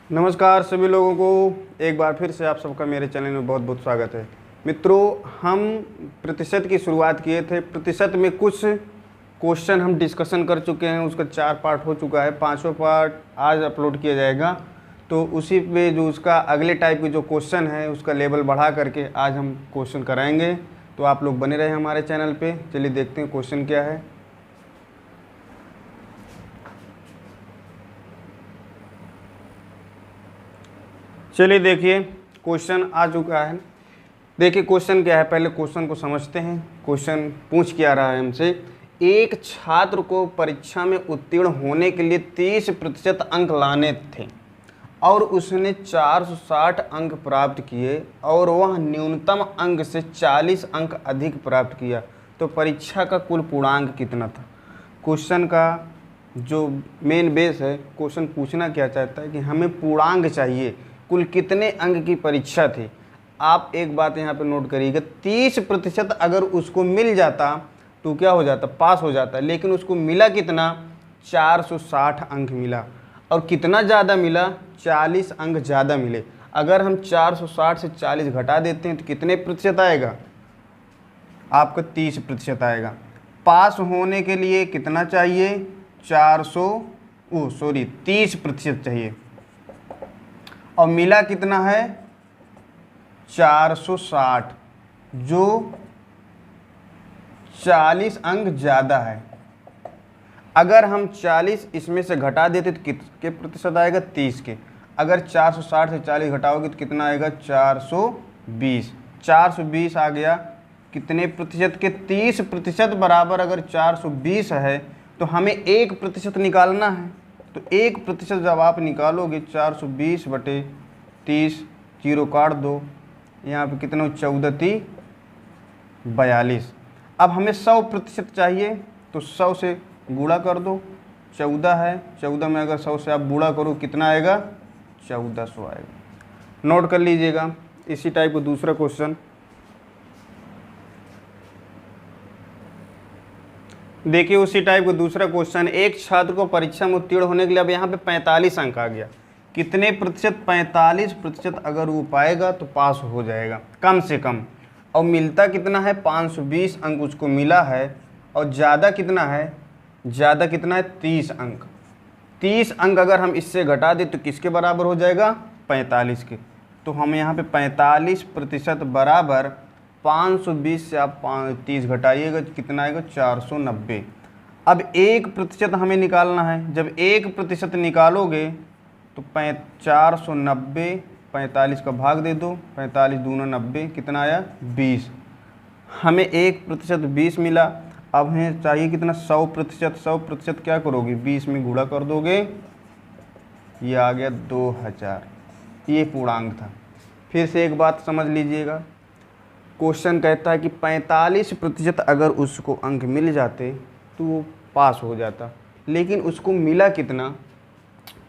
नमस्कार सभी लोगों को, एक बार फिर से आप सबका मेरे चैनल में बहुत बहुत स्वागत है। मित्रों, हम प्रतिशत की शुरुआत किए थे। प्रतिशत में कुछ क्वेश्चन हम डिस्कशन कर चुके हैं, उसका 4 पार्ट हो चुका है। 5वां पार्ट आज अपलोड किया जाएगा। तो उसी पे जो उसका अगले टाइप के जो क्वेश्चन है उसका लेवल बढ़ा करके आज हम क्वेश्चन कराएंगे। तो आप लोग बने रहे हमारे चैनल पे। चलिए देखते हैं क्वेश्चन क्या है। चलिए देखिए, क्वेश्चन आ चुका है। देखिए क्वेश्चन क्या है, पहले क्वेश्चन को समझते हैं। क्वेश्चन पूछ क्या रहा है हमसे। एक छात्र को परीक्षा में उत्तीर्ण होने के लिए 30% अंक लाने थे और उसने 460 अंक प्राप्त किए और वह न्यूनतम अंक से 40 अंक अधिक प्राप्त किया, तो परीक्षा का कुल पूर्णांक कितना था। क्वेश्चन का जो मेन बेस है, क्वेश्चन पूछना क्या चाहता है कि हमें पूर्णांक चाहिए, कुल कितने अंक की परीक्षा थी। आप एक बात यहाँ पे नोट करिएगा, 30% अगर उसको मिल जाता तो क्या हो जाता, पास हो जाता। लेकिन उसको मिला कितना, 460 अंक मिला। और कितना ज़्यादा मिला, 40 अंक ज़्यादा मिले। अगर हम 460 से 40 घटा देते हैं तो कितने प्रतिशत आएगा, आपका 30% आएगा। पास होने के लिए कितना चाहिए, 30% चाहिए। और मिला कितना है, 460, जो 40 अंक ज़्यादा है। अगर हम 40 इसमें से घटा देते तो कितने प्रतिशत आएगा, 30 के। अगर 460 से 40 घटाओगे तो कितना आएगा, 420। 420 आ गया कितने प्रतिशत के, 30% बराबर अगर 420 है तो हमें 1% निकालना है। तो 1% जब आप निकालोगे, 420 बटे 30, जीरो काट दो, यहाँ पे कितना, 14 42। अब हमें 100% चाहिए तो 100 से गुणा कर दो। 14 है, 14 में अगर 100 से आप गुणा करो कितना आएगा, 1400 आएगा। नोट कर लीजिएगा। इसी टाइप का दूसरा क्वेश्चन देखिए। उसी टाइप का दूसरा क्वेश्चन, एक छात्र को परीक्षा में उत्तीर्ण होने के लिए, अब यहाँ पे 45 अंक आ गया। कितने प्रतिशत, 45% अगर वो पाएगा तो पास हो जाएगा कम से कम। और मिलता कितना है, 520 अंक उसको मिला है। और ज़्यादा कितना है, ज़्यादा कितना है, 30 अंक। 30 अंक अगर हम इससे घटा दें तो किसके बराबर हो जाएगा, 45 के। तो हम यहाँ पे 45% बराबर 520 से आप 30 घटाइएगा तो कितना आएगा, 490। अब 1% हमें निकालना है। जब 1% निकालोगे तो 490, 45 का भाग दे दो, 45 दूना 90, कितना आया, 20। हमें 1% 20 मिला। अब हमें चाहिए कितना, 100%। 100% क्या करोगे, 20 में गुणा कर दोगे, ये आ गया 2000। ये पूर्णांक था। फिर से एक बात समझ लीजिएगा, क्वेश्चन कहता है कि 45% अगर उसको अंक मिल जाते तो वो पास हो जाता। लेकिन उसको मिला कितना,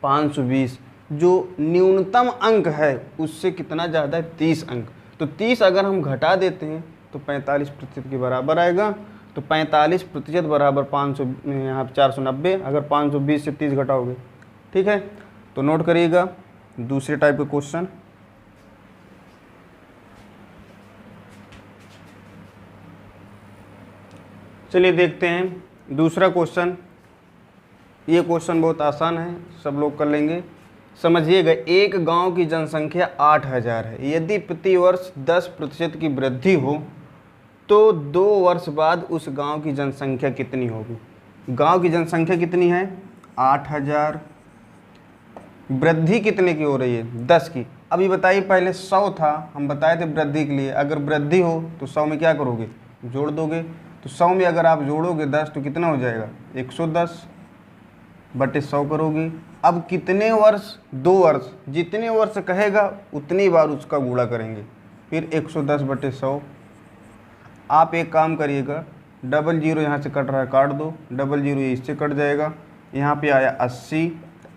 520, जो न्यूनतम अंक है उससे कितना ज़्यादा है, 30 अंक। तो 30 अगर हम घटा देते हैं तो 45% के बराबर आएगा। तो 45% बराबर 500, यहाँ 490। अगर 520 से 30 घटाओगे, ठीक है। तो नोट करिएगा दूसरे टाइप का क्वेश्चन। चलिए देखते हैं दूसरा क्वेश्चन। ये क्वेश्चन बहुत आसान है, सब लोग कर लेंगे। समझिएगा, एक गांव की जनसंख्या 8000 है। यदि प्रति वर्ष 10% की वृद्धि हो तो 2 वर्ष बाद उस गांव की जनसंख्या कितनी होगी। गांव की जनसंख्या कितनी है, 8000। वृद्धि कितने की हो रही है, 10 की। अभी बताइए, पहले 100 था, हम बताए थे वृद्धि के लिए। अगर वृद्धि हो तो 100 में क्या करोगे, जोड़ दोगे। तो 100 में अगर आप जोड़ोगे 10 तो कितना हो जाएगा, 110 बटे 100 करोगे। अब कितने वर्ष, 2 वर्ष। जितने वर्ष कहेगा उतनी बार उसका गुणा करेंगे। फिर 110 बटे 100। आप एक काम करिएगा, 00 यहाँ से कट रहा है, काट दो। 00 इससे कट जाएगा। यहाँ पे आया 80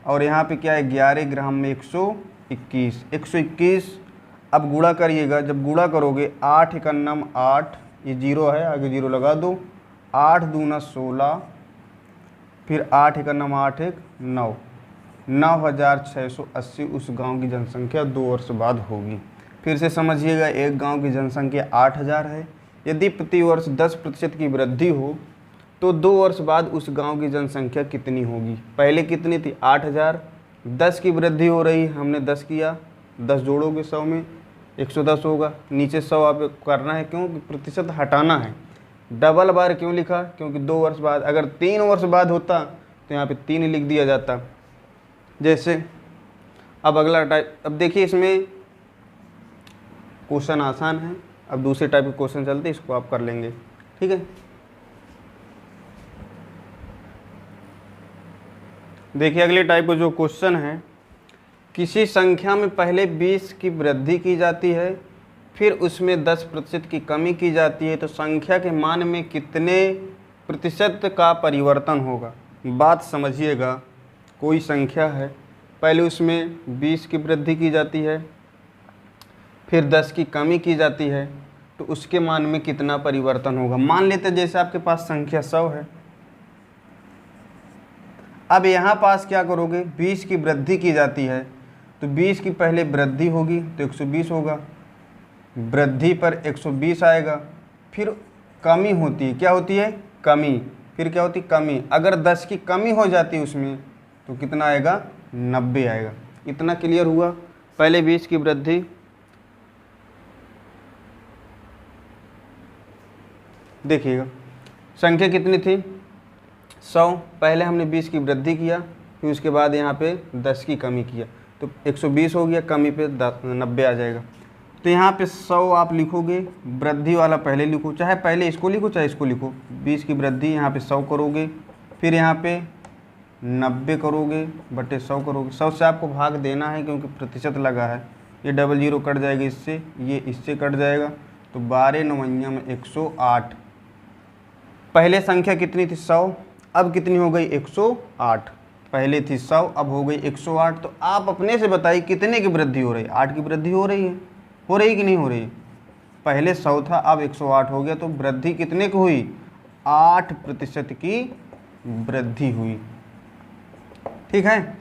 और यहाँ पे क्या है, 11 ग्राम में 121। 121 अब गुणा करिएगा। जब गुणा करोगे, 8 1 9 8, ये 0 है, आगे 0 लगा दो। 8 दूना 16, फिर 8 1 9 8 1 9, 9,680 उस गांव की जनसंख्या 2 वर्ष बाद होगी। फिर से समझिएगा, एक गांव की जनसंख्या 8,000 है। यदि प्रति वर्ष 10% की वृद्धि हो तो 2 वर्ष बाद उस गांव की जनसंख्या कितनी होगी। पहले कितनी थी? 8,000। 10 की वृद्धि हो रही, हमने 10 किया, 10 जोड़ोगे 100 में 110 होगा। नीचे 100 आप करना है, क्यों? प्रतिशत हटाना है। डबल बार क्यों लिखा? क्योंकि 2 वर्ष बाद, अगर 3 वर्ष बाद होता तो यहाँ पे 3 लिख दिया जाता। जैसे अब अगला टाइप, अब देखिए इसमें क्वेश्चन आसान है। अब दूसरे टाइप के क्वेश्चन चलते, इसको आप कर लेंगे, ठीक है। देखिए अगले टाइप का जो क्वेश्चन है, किसी संख्या में पहले 20 की वृद्धि की जाती है, फिर उसमें 10% की कमी की जाती है, तो संख्या के मान में कितने प्रतिशत का परिवर्तन होगा। बात समझिएगा, कोई संख्या है, पहले उसमें 20 की वृद्धि की जाती है, फिर 10 की कमी की जाती है, तो उसके मान में कितना परिवर्तन होगा। मान लेते जैसे आपके पास संख्या 100 है। अब यहाँ पास क्या करोगे, 20 की वृद्धि की जाती है, तो 20 की पहले वृद्धि होगी तो 120 होगा, वृद्धि पर 120 आएगा। फिर कमी होती है, क्या होती है? कमी। फिर क्या होती है? कमी। अगर 10 की कमी हो जाती है उसमें तो कितना आएगा? 90 आएगा। इतना क्लियर हुआ? पहले 20 की वृद्धि, देखिएगा संख्या कितनी थी? 100। पहले हमने 20 की वृद्धि किया, फिर उसके बाद यहाँ पे 10 की कमी किया, तो 120 हो गया, कमी पे 90 आ जाएगा। तो यहाँ पे 100 आप लिखोगे, वृद्धि वाला पहले लिखो, चाहे पहले इसको लिखो चाहे इसको लिखो। 20 की वृद्धि यहाँ पे 100 करोगे, फिर यहाँ पे 90 करोगे बटे 100 करोगे। 100 से आपको भाग देना है क्योंकि प्रतिशत लगा है। ये डबल जीरो कट जाएगा इससे, ये इससे कट जाएगा, तो 12 9 में 108। पहले संख्या कितनी थी? 100। अब कितनी हो गई? 108। पहले थी 100, अब हो गई 108। तो आप अपने से बताइए कितने की वृद्धि हो रही है? 8 की वृद्धि हो रही है। हो रही कि नहीं हो रही? पहले 100 था, अब 108 हो गया, तो वृद्धि कितने की हुई? 8% की वृद्धि हुई, ठीक है।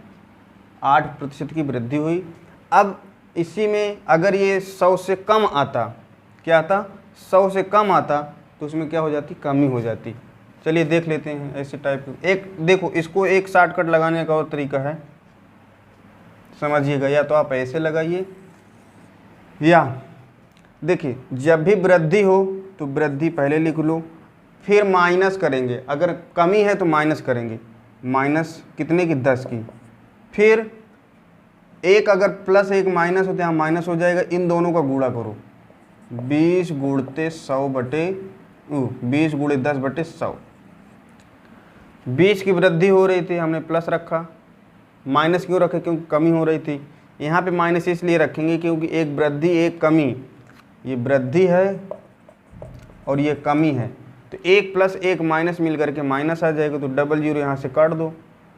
8% की वृद्धि हुई। अब इसी में अगर ये 100 से कम आता, क्या आता? 100 से कम आता तो उसमें क्या हो जाती? कमी हो जाती। चलिए देख लेते हैं ऐसे टाइप। एक देखो, इसको एक शॉर्टकट लगाने का और तरीका है, समझिएगा। या तो आप ऐसे लगाइए, या देखिए जब भी वृद्धि हो तो वृद्धि पहले लिख लो, फिर माइनस करेंगे। अगर कमी है तो माइनस करेंगे, माइनस कितने की? 10 की। फिर एक अगर प्लस एक माइनस हो तो यहाँ माइनस हो जाएगा। इन दोनों का गुणा करो, 20 गुणते 100 बटे 20 गुणे 10 बटे 100। 20 की वृद्धि हो रही थी, हमने प्लस रखा। माइनस क्यों रखे? क्योंकि कमी हो रही थी। यहाँ पे माइनस इसलिए रखेंगे क्योंकि एक वृद्धि एक कमी, ये वृद्धि है और ये कमी है, तो एक प्लस एक माइनस मिल करके माइनस आ जाएगा। तो डबल जीरो यहाँ से काट दो,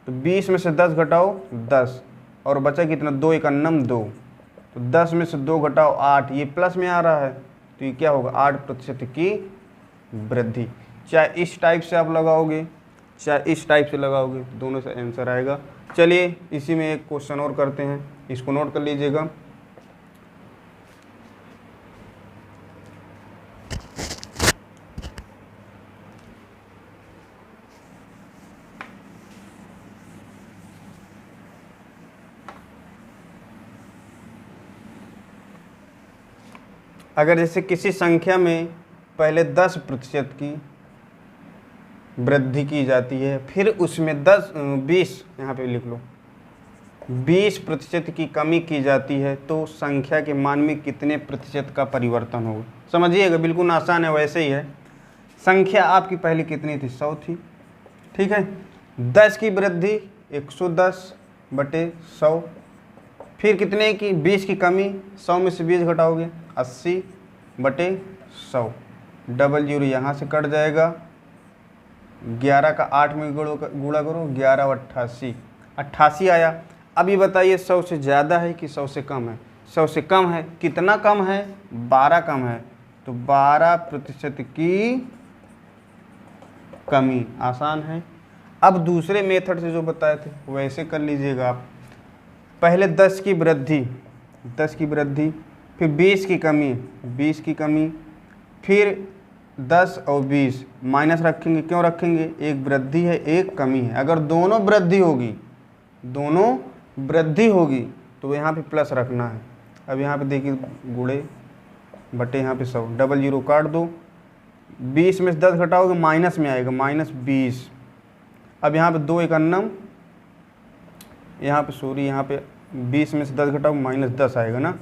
तो 20 में से 10 घटाओ 10, और बचा कितना? 2 × 2, तो 10 में से 2 घटाओ 8, ये प्लस में आ रहा है, तो ये क्या होगा? 8% की वृद्धि। चाहे इस टाइप से आप लगाओगे चाहे इस टाइप से लगाओगे, दोनों से आंसर आएगा। चलिए इसी में एक क्वेश्चन और करते हैं, इसको नोट कर लीजिएगा। अगर जैसे किसी संख्या में पहले 10% की वृद्धि की जाती है, फिर उसमें 20 यहाँ पे लिख लो, 20% की कमी की जाती है, तो संख्या के मान में कितने प्रतिशत का परिवर्तन होगा। समझिएगा, बिल्कुल आसान है। वैसे ही है, संख्या आपकी पहले कितनी थी? 100 थी, ठीक है। 10 की वृद्धि 110 बटे 100, फिर कितने की? 20 की कमी, 100 में से 20 घटाओगे 80 बटे 100। डबल जीरो यहाँ से कट जाएगा, 11 का 8 में गुणा करो, 11 × 88, 88 आया। अब ये बताइए 100 से ज़्यादा है कि 100 से कम है? 100 से कम है। कितना कम है? 12 कम है, तो 12% की कमी। आसान है। अब दूसरे मेथड से जो बताए थे वैसे कर लीजिएगा आप। पहले 10 की वृद्धि, 10 की वृद्धि, फिर 20 की कमी, 20 की कमी, फिर 10 और 20 माइनस रखेंगे। क्यों रखेंगे? एक वृद्धि है एक कमी है। अगर दोनों वृद्धि होगी, दोनों वृद्धि होगी तो यहाँ पे प्लस रखना है। अब यहाँ पे देखिए गुणे बटे यहाँ पे 100, डबल जीरो काट दो, 20 में से 10 घटाओगे माइनस में आएगा, -20। अब यहाँ पे 2 एक अन्नम, यहाँ पे सॉरी यहाँ पे 20 में से 10 घटाओ -10 आएगा ना,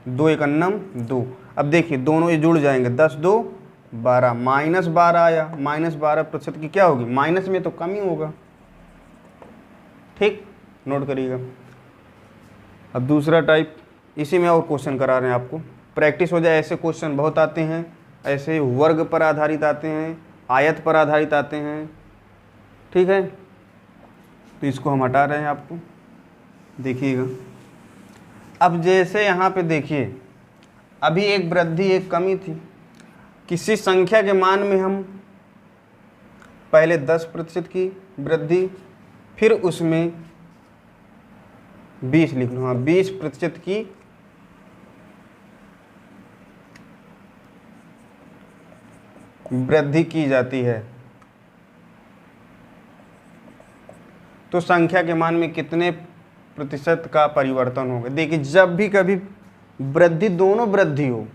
2 एक अन्नम 2। अब देखिए दोनों ये जुड़ जाएंगे, 10 2 12, -12 आया। -12% की क्या होगी? माइनस में तो कम ही होगा। ठीक, नोट करिएगा। अब दूसरा टाइप, इसी में और क्वेश्चन करा रहे हैं आपको, प्रैक्टिस हो जाए। ऐसे क्वेश्चन बहुत आते हैं, ऐसे वर्ग पर आधारित आते हैं, आयत पर आधारित आते हैं। ठीक है, तो इसको हम हटा रहे हैं आपको, देखिएगा। अब जैसे यहाँ पे देखिए, अभी एक वृद्धि एक कमी थी। किसी संख्या के मान में हम पहले 10% की वृद्धि, फिर उसमें 20 लिख लो, हाँ 20% की वृद्धि की जाती है, तो संख्या के मान में कितने प्रतिशत का परिवर्तन होगा? देखिए जब भी कभी वृद्धि, दोनों वृद्धि हो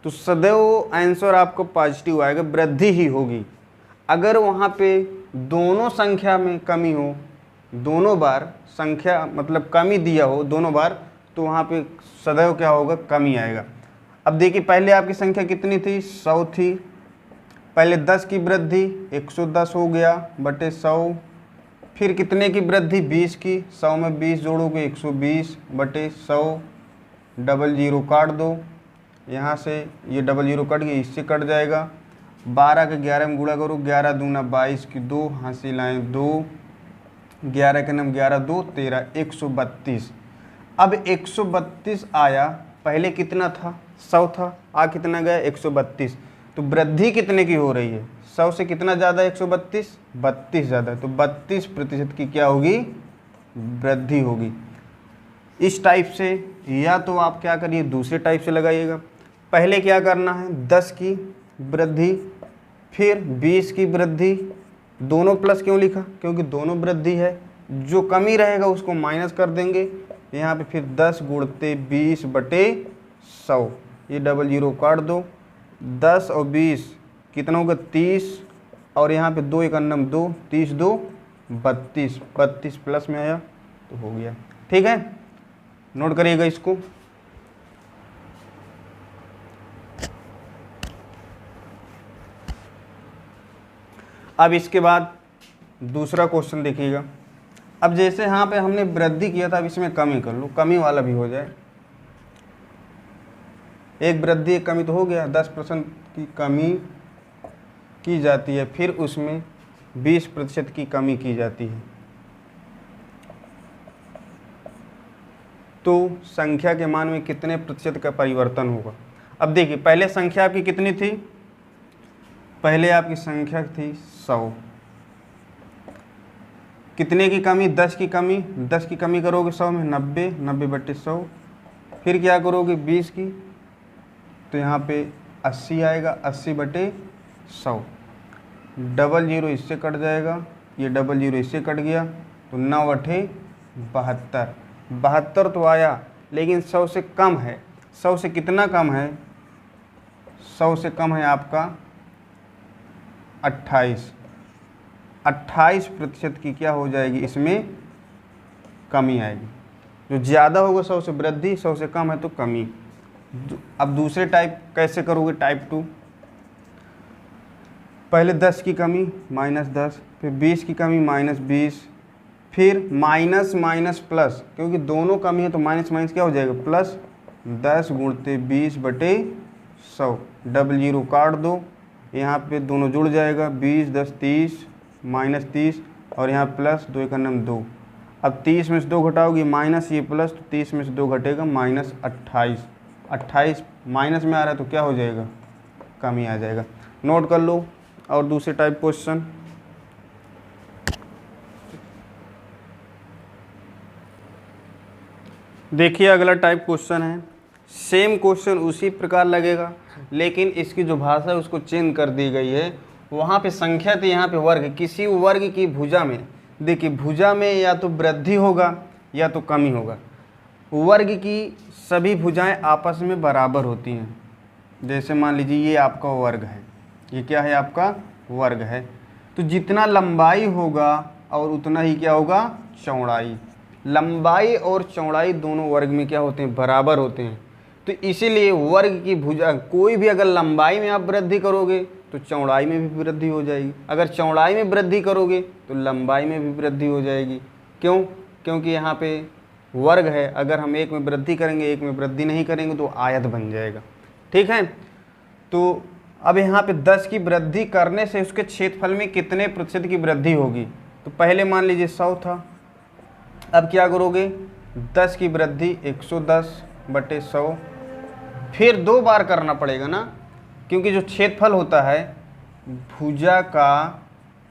तो सदैव आंसर आपको पॉजिटिव आएगा, वृद्धि ही होगी। अगर वहाँ पे दोनों संख्या में कमी हो, दोनों बार संख्या मतलब कमी दिया हो दोनों बार, तो वहाँ पे सदैव क्या होगा? कमी आएगा। अब देखिए पहले आपकी संख्या कितनी थी? 100 थी। पहले 10 की वृद्धि 110 हो गया बटे 100, फिर कितने की वृद्धि? 20 की, 100 में 20 जोड़ोगे 120 बटे 100, डबल जीरो काट दो, यहाँ से ये डबल जीरो कट गया, इससे कट जाएगा। 12 के 11 में गुणा करो, 11 दूना 22 की 2, हासिल आए 2, 11 के नाम 11 2 13, 132। अब 132 आया, पहले कितना था? 100 था, आ कितना गया? 132। तो वृद्धि कितने की हो रही है? 100 से कितना ज़्यादा? 132, 32 ज़्यादा, तो 32% की क्या होगी? वृद्धि होगी। इस टाइप से, या तो आप क्या करिए दूसरे टाइप से लगाइएगा। पहले क्या करना है? 10 की वृद्धि, फिर 20 की वृद्धि, दोनों प्लस क्यों लिखा? क्योंकि दोनों वृद्धि है, जो कमी रहेगा उसको माइनस कर देंगे। यहाँ पे फिर 10 गुणते 20 बटे 100, ये डबल जीरो काट दो, 10 और 20 कितना होगा? 30, और यहाँ पे 2 एक अन्नम 2, 30 2 32, 32 प्लस में आया तो हो गया। ठीक है, नोट करिएगा इसको। अब इसके बाद दूसरा क्वेश्चन देखिएगा। अब जैसे यहाँ पे हमने वृद्धि किया था, अब इसमें कमी कर लो, कमी वाला भी हो जाए। एक वृद्धि एक कमी तो हो गया, 10% की कमी की जाती है, फिर उसमें 20% की कमी की जाती है, तो संख्या के मान में कितने प्रतिशत का परिवर्तन होगा? अब देखिए पहले संख्या आपकी कितनी थी? पहले आपकी संख्या थी 100, कितने की कमी? 10 की कमी, 10 की कमी करोगे 100 में 90, 90 बटे 100, फिर क्या करोगे 20 की, तो यहाँ पे 80 आएगा, 80 बटे 100, डबल जीरो इससे कट जाएगा, ये डबल जीरो इससे कट गया, तो 9 अठे 72, 72 तो आया, लेकिन 100 से कम है। 100 से कितना कम है? 100 से कम है आपका 28, 28% की क्या हो जाएगी? इसमें कमी आएगी। जो ज़्यादा होगा 100 से वृद्धि, 100 से कम है तो कमी। अब दूसरे टाइप कैसे करोगे? टाइप 2, पहले 10 की कमी -10, फिर 20 की कमी -20, फिर माइनस माइनस प्लस, क्योंकि दोनों कमी है तो माइनस माइनस क्या हो जाएगा? प्लस, 10 गुणते 20 बटे 100, डबल जीरो काट दो, यहाँ पे दोनों जुड़ जाएगा, 20 10 30, -30, और यहाँ प्लस 2 का नाम 2। अब 30 में से 2 घटाओगे माइनस, ये प्लस, तो 30 में से 2 घटेगा -28, 28 माइनस में आ रहा है तो क्या हो जाएगा? कमी आ जाएगा। नोट कर लो। और दूसरे टाइप क्वेश्चन, देखिए अगला टाइप क्वेश्चन है, सेम क्वेश्चन उसी प्रकार लगेगा, लेकिन इसकी जो भाषा है उसको चेंज कर दी गई है। वहाँ पे संख्या थी, यहाँ पे वर्ग। किसी वर्ग की भुजा में, देखिए भुजा में या तो वृद्धि होगा या तो कमी होगा। वर्ग की सभी भुजाएं आपस में बराबर होती हैं। जैसे मान लीजिए ये आपका वर्ग है, ये क्या है, आपका वर्ग है। तो जितना लंबाई होगा और उतना ही क्या होगा, चौड़ाई। लंबाई और चौड़ाई दोनों वर्ग में क्या होते हैं, बराबर होते हैं। तो इसीलिए वर्ग की भुजा, कोई भी अगर लंबाई में आप वृद्धि करोगे तो चौड़ाई में भी वृद्धि हो जाएगी, अगर चौड़ाई में वृद्धि करोगे तो लंबाई में भी वृद्धि हो जाएगी। क्यों? क्योंकि यहाँ पे वर्ग है, अगर हम एक में वृद्धि करेंगे एक में वृद्धि नहीं करेंगे तो आयत बन जाएगा। ठीक है, तो अब यहाँ पे 10 की वृद्धि करने से उसके क्षेत्रफल में कितने प्रतिशत की वृद्धि होगी। तो पहले मान लीजिए 100 था, अब क्या करोगे, 10 की वृद्धि 110/100, फिर 2 बार करना पड़ेगा ना, क्योंकि जो क्षेत्रफल होता है भुजा का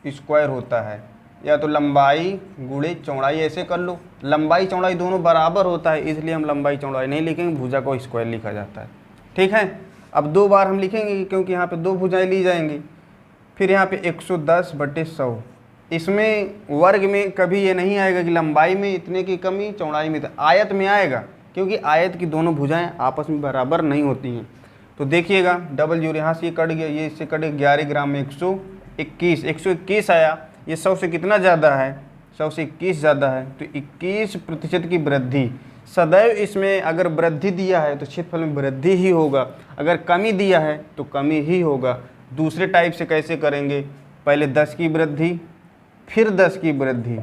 स्क्वायर होता है, या तो लंबाई गुणे चौड़ाई, ऐसे कर लो। लंबाई चौड़ाई दोनों बराबर होता है, इसलिए हम लंबाई चौड़ाई नहीं लिखेंगे, भुजा को स्क्वायर लिखा जाता है। ठीक है, अब 2 बार हम लिखेंगे क्योंकि यहाँ पे 2 भुजाएं ली जाएंगी। फिर यहाँ पे 110/100, इसमें वर्ग में कभी ये नहीं आएगा कि लंबाई में इतने की कमी चौड़ाई में, आयत में आएगा, क्योंकि आयत की दोनों भुजाएं आपस में बराबर नहीं होती हैं। तो देखिएगा डबल जीरो यहाँ से ये कट गया, ये इससे कट गया, 11 ग्राम में 121 आया। ये 100 से कितना ज़्यादा है, 100 से 21 ज़्यादा है, तो 21% की वृद्धि। सदैव इसमें अगर वृद्धि दिया है तो क्षेत्रफल में वृद्धि ही होगा, अगर कमी दिया है तो कमी ही होगा। दूसरे टाइप से कैसे करेंगे, पहले 10 की वृद्धि, फिर 10 की वृद्धि,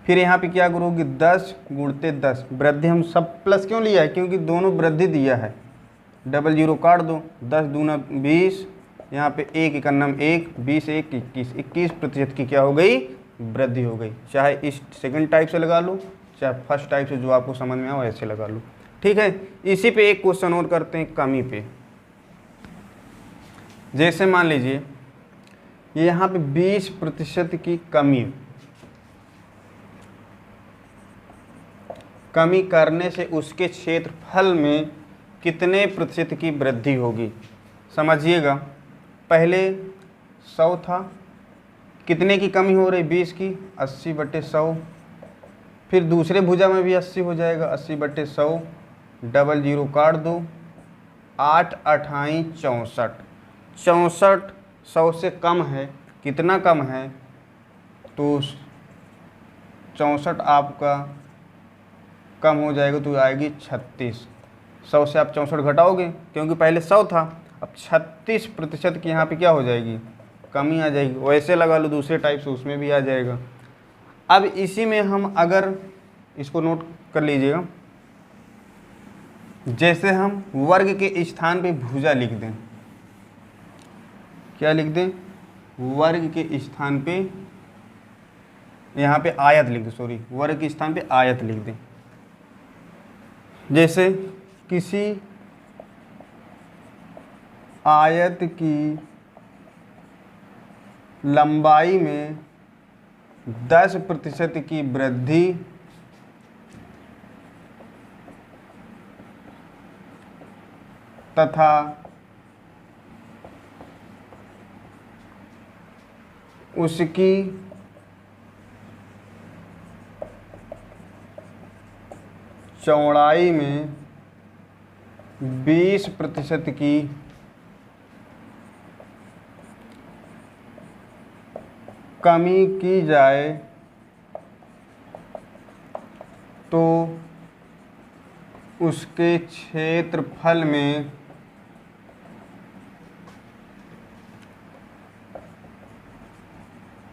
फिर यहाँ पे क्या करोगे, 10 गुणते 10। वृद्धि हम सब प्लस क्यों लिया है, क्योंकि दोनों वृद्धि दिया है। डबल जीरो काट दो, 10 दूना 20, यहाँ पे 1 एकन्नम 1, 20 1 21, 21% की क्या हो गई, वृद्धि हो गई। चाहे इस सेकंड टाइप से लगा लो, चाहे फर्स्ट टाइप से, जो आपको समझ में आओ ऐसे लगा लो। ठीक है, इसी पे एक क्वेश्चन और करते हैं कमी पे। जैसे मान लीजिए ये यहाँ पे 20% की कमी करने से उसके क्षेत्रफल में कितने प्रतिशत की वृद्धि होगी। समझिएगा, पहले 100 था, कितने की कमी हो रही, 20 की, 80/100। फिर दूसरे भुजा में भी 80 हो जाएगा, 80/100। डबल जीरो काट दो, 8 8 64, 64 100 से कम है। कितना कम है, तो 64 आपका कम हो जाएगा तो आएगी 36। 100 से आप 64 घटाओगे, क्योंकि पहले 100 था, अब 36% की यहाँ पे क्या हो जाएगी, कमी आ जाएगी। वैसे लगा लो दूसरे टाइप से, उसमें भी आ जाएगा। अब इसी में हम अगर इसको नोट कर लीजिएगा, जैसे हम वर्ग के स्थान पे भुजा लिख दें, क्या लिख दें, वर्ग के स्थान पे, यहाँ पे आयत लिख दें, सॉरी, वर्ग के स्थान पे आयत लिख दें। जैसे किसी आयत की लंबाई में 10% की वृद्धि तथा उसकी चौड़ाई में 20% की कमी की जाए तो उसके क्षेत्रफल में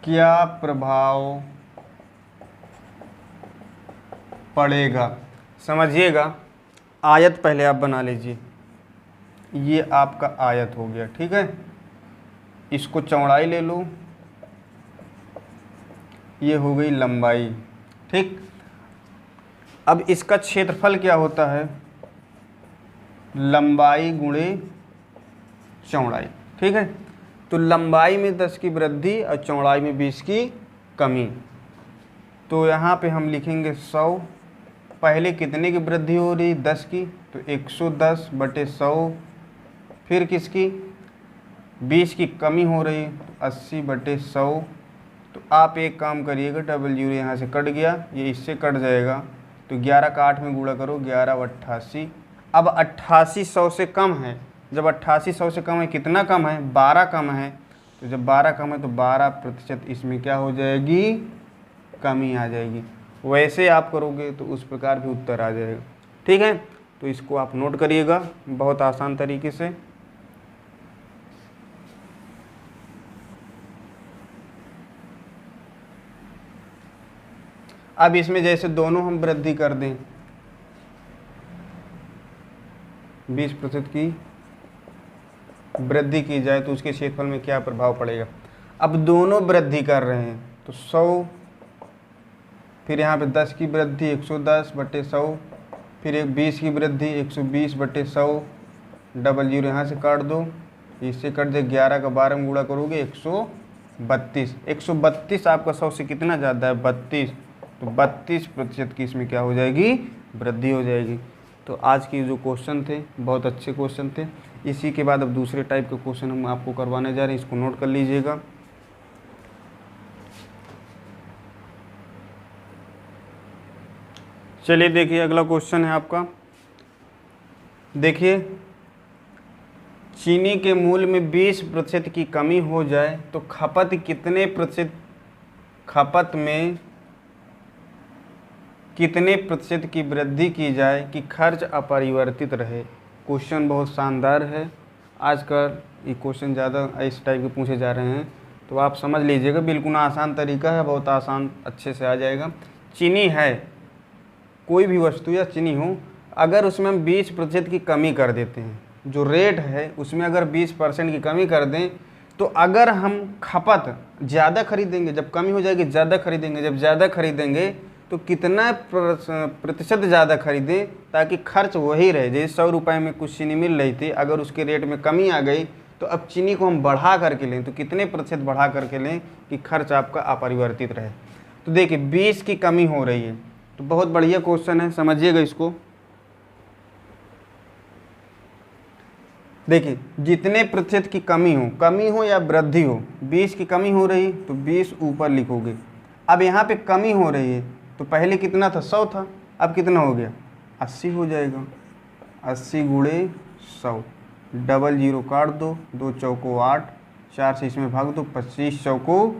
क्या प्रभाव पड़ेगा। समझिएगा, आयत पहले आप बना लीजिए, ये आपका आयत हो गया। ठीक है, इसको चौड़ाई ले लो, ये हो गई लंबाई। ठीक, अब इसका क्षेत्रफल क्या होता है, लंबाई गुणे चौड़ाई। ठीक है, तो लंबाई में 10 की वृद्धि और चौड़ाई में 20 की कमी। तो यहाँ पे हम लिखेंगे 100 पहले कितने की वृद्धि हो रही, 10 की, तो 110/100। फिर किसकी, 20 की कमी हो रही, तो 80/100। तो आप एक काम करिएगा, डबल जीरो यहाँ से कट गया, ये इससे कट जाएगा, तो 11 का 8 में गुणा करो, 11/88। अब 88 100 से कम है, जब 88 100 से कम है, कितना कम है, 12 कम है। तो जब 12 कम है तो 12% इसमें क्या हो जाएगी, कमी आ जाएगी। वैसे आप करोगे तो उस प्रकार भी उत्तर आ जाएगा। ठीक है, तो इसको आप नोट करिएगा बहुत आसान तरीके से। अब इसमें जैसे दोनों हम वृद्धि कर दें, 20% की वृद्धि की जाए तो उसके क्षेत्रफल में क्या प्रभाव पड़ेगा। अब दोनों वृद्धि कर रहे हैं तो 100, फिर यहाँ पे 10 की वृद्धि 110/100, फिर एक 20 की वृद्धि 120/100, डबल जीरो यहाँ से काट दो, इससे कट दे, 11 का 12 में गुणा करोगे 132। 132 आपका 100 से कितना ज़्यादा है, 32, तो 32% की इसमें क्या हो जाएगी, वृद्धि हो जाएगी। तो आज की जो क्वेश्चन थे बहुत अच्छे क्वेश्चन थे। इसी के बाद अब दूसरे टाइप के क्वेश्चन हम आपको करवाने जा रहे हैं, इसको नोट कर लीजिएगा। चलिए देखिए अगला क्वेश्चन है आपका। देखिए, चीनी के मूल्य में 20% की कमी हो जाए तो खपत में कितने प्रतिशत की वृद्धि की जाए कि खर्च अपरिवर्तित रहे। क्वेश्चन बहुत शानदार है। आजकल ये क्वेश्चन ज़्यादा इस टाइप के पूछे जा रहे हैं, तो आप समझ लीजिएगा, बिल्कुल आसान तरीका है, बहुत आसान, अच्छे से आ जाएगा। चीनी है, कोई भी वस्तु या चीनी हो, अगर उसमें हम 20% की कमी कर देते हैं, जो रेट है उसमें अगर 20% की कमी कर दें, तो अगर हम खपत ज़्यादा खरीदेंगे, जब कमी हो जाएगी ज़्यादा खरीदेंगे, जब ज़्यादा खरीदेंगे तो कितना प्रतिशत ज़्यादा खरीदें ताकि खर्च वही रहे। जैसे 100 रुपये में कुछ चीनी मिल रही थी, अगर उसके रेट में कमी आ गई तो अब चीनी को हम बढ़ा करके लें, तो कितने प्रतिशत बढ़ा करके लें कि खर्च आपका अपरिवर्तित रहे। तो देखिए 20 की कमी हो रही है, तो बहुत बढ़िया क्वेश्चन है, समझिएगा इसको। देखिए जितने प्रतिशत की कमी हो या वृद्धि हो, 20 की कमी हो रही तो 20 ऊपर लिखोगे। अब यहाँ पे कमी हो रही है तो पहले कितना था, 100 था, अब कितना हो गया, 80 हो जाएगा। 80 गुणे 100, डबल जीरो काट दो, 2 चौको 8, 4 से इसमें भाग दो, 25 चौको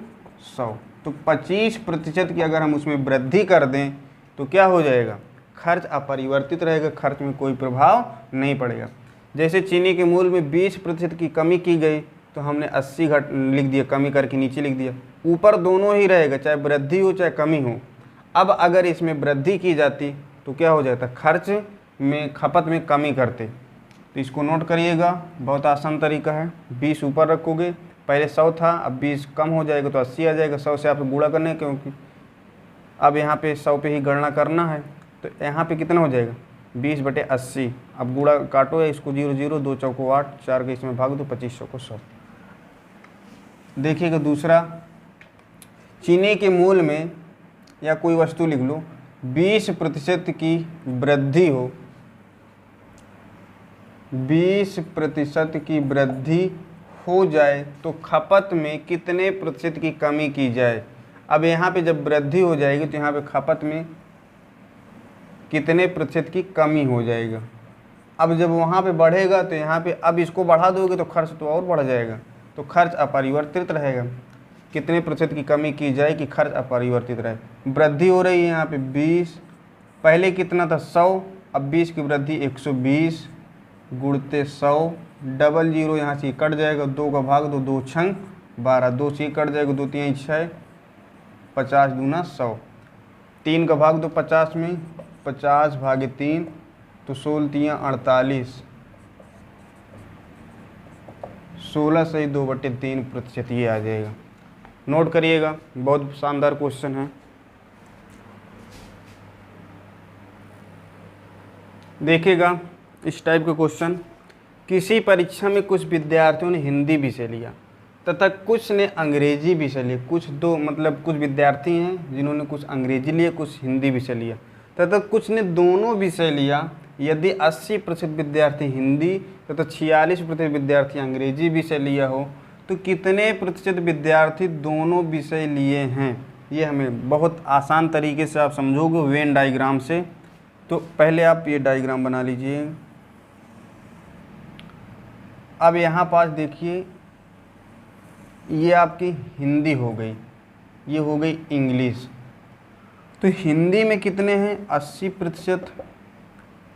100। तो 25% की अगर हम उसमें वृद्धि कर दें तो क्या हो जाएगा, खर्च अपरिवर्तित रहेगा, खर्च में कोई प्रभाव नहीं पड़ेगा। जैसे चीनी के मूल्य में 20% की कमी की गई तो हमने 80 लिख दिया, कमी करके नीचे लिख दिया, ऊपर दोनों ही रहेगा, चाहे वृद्धि हो चाहे कमी हो। अब अगर इसमें वृद्धि की जाती तो क्या हो जाता, खर्च में, खपत में कमी करते। तो इसको नोट करिएगा, बहुत आसान तरीका है। 20 ऊपर रखोगे, पहले 100 था, अब 20 कम हो जाएगा तो 80 आ जाएगा। 100 से आप गुणा करने, क्योंकि अब यहाँ पे 100 पे ही गणना करना है, तो यहाँ पे कितना हो जाएगा, 20/80। अब गुणा काटो या इसको 0 0, 2 चौको 8, 4 के इसमें भाग दो, 25 चौको 100। देखिएगा दूसरा, चीनी के मूल्य में या कोई वस्तु लिख लो, 20% की वृद्धि हो, 20% की वृद्धि हो जाए तो खपत में कितने प्रतिशत की कमी की जाए। अब यहाँ पे जब वृद्धि हो जाएगी तो यहाँ पे खपत में कितने प्रतिशत की कमी हो जाएगा। अब जब वहाँ पे बढ़ेगा तो यहाँ पे, अब इसको बढ़ा दोगे तो खर्च तो और बढ़ जाएगा, तो खर्च अपरिवर्तित रहेगा। कितने प्रतिशत की कमी की जाए कि खर्च अपरिवर्तित रहे। वृद्धि हो रही है यहाँ पे 20, पहले कितना था 100, अब 20 की वृद्धि 120 गुणते 100, डबल जीरो यहाँ से कट जाएगा, 2 का भाग दो, 2 छंग 12, 2 से कट जाएगा, 2 3 6, 50 दूना 100, 3 का भाग दो 50 में, 50 भागे 3 तो 16 3 48, 16 से 2/3% ये आ जाएगा। नोट करिएगा, बहुत शानदार क्वेश्चन है। देखिएगा इस टाइप का क्वेश्चन, किसी परीक्षा में कुछ विद्यार्थियों ने हिंदी विषय लिया तथा कुछ ने अंग्रेजी विषय लिया। कुछ विद्यार्थी हैं जिन्होंने कुछ अंग्रेजी लिया, कुछ हिंदी विषय लिया। तथा कुछ ने दोनों विषय लिया। यदि 80% विद्यार्थी हिंदी तथा 46% विद्यार्थी अंग्रेजी विषय लिया हो तो कितने प्रतिशत विद्यार्थी दोनों विषय लिए हैं। ये हमें बहुत आसान तरीके से आप समझोगे वेन डायग्राम से। तो पहले आप ये डायग्राम बना लीजिए। अब यहाँ पास देखिए, ये आपकी हिंदी हो गई, ये हो गई इंग्लिश। तो हिंदी में कितने हैं 80%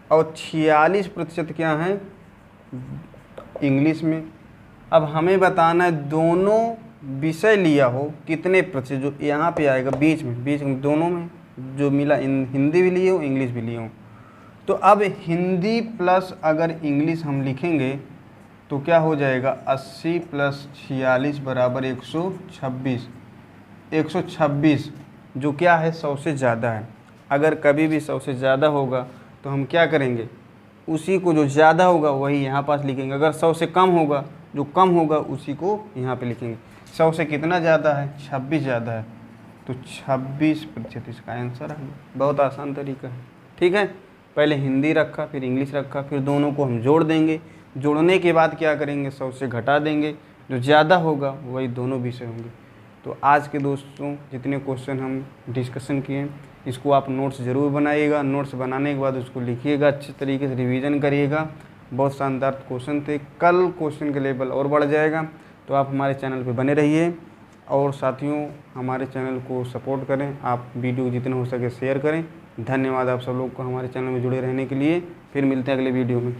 और 46% क्या हैं इंग्लिश में। अब हमें बताना है दोनों विषय लिया हो कितने प्रतिशत, जो यहाँ पे आएगा बीच में दोनों में जो मिला, हिंदी भी लिए हो इंग्लिश भी लिए हो। तो अब हिंदी प्लस अगर इंग्लिश हम लिखेंगे तो क्या हो जाएगा 80 + 46 = 126। 126 जो क्या है 100 से ज़्यादा है। अगर कभी भी 100 से ज़्यादा होगा तो हम क्या करेंगे, उसी को जो ज़्यादा होगा वही यहाँ पास लिखेंगे। अगर 100 से कम होगा, जो कम होगा उसी को यहाँ पे लिखेंगे। 100 से कितना ज़्यादा है 26 ज़्यादा है, तो 26% इसका आंसर है। बहुत आसान तरीका है। ठीक है, पहले हिंदी रखा, फिर इंग्लिश रखा, फिर दोनों को हम जोड़ देंगे। जोड़ने के बाद क्या करेंगे 100 से घटा देंगे, जो ज़्यादा होगा वही दोनों विषय होंगे। तो आज के दोस्तों जितने क्वेश्चन हम डिस्कशन किए इसको आप नोट्स ज़रूर बनाइएगा। नोट्स बनाने के बाद उसको लिखिएगा, अच्छे तरीके से रिवीजन करिएगा। बहुत शानदार क्वेश्चन थे। कल क्वेश्चन का लेवल और बढ़ जाएगा, तो आप हमारे चैनल पे बने रहिए। और साथियों हमारे चैनल को सपोर्ट करें, आप वीडियो जितना हो सके शेयर करें। धन्यवाद आप सब लोग को हमारे चैनल में जुड़े रहने के लिए। फिर मिलते हैं अगले वीडियो में।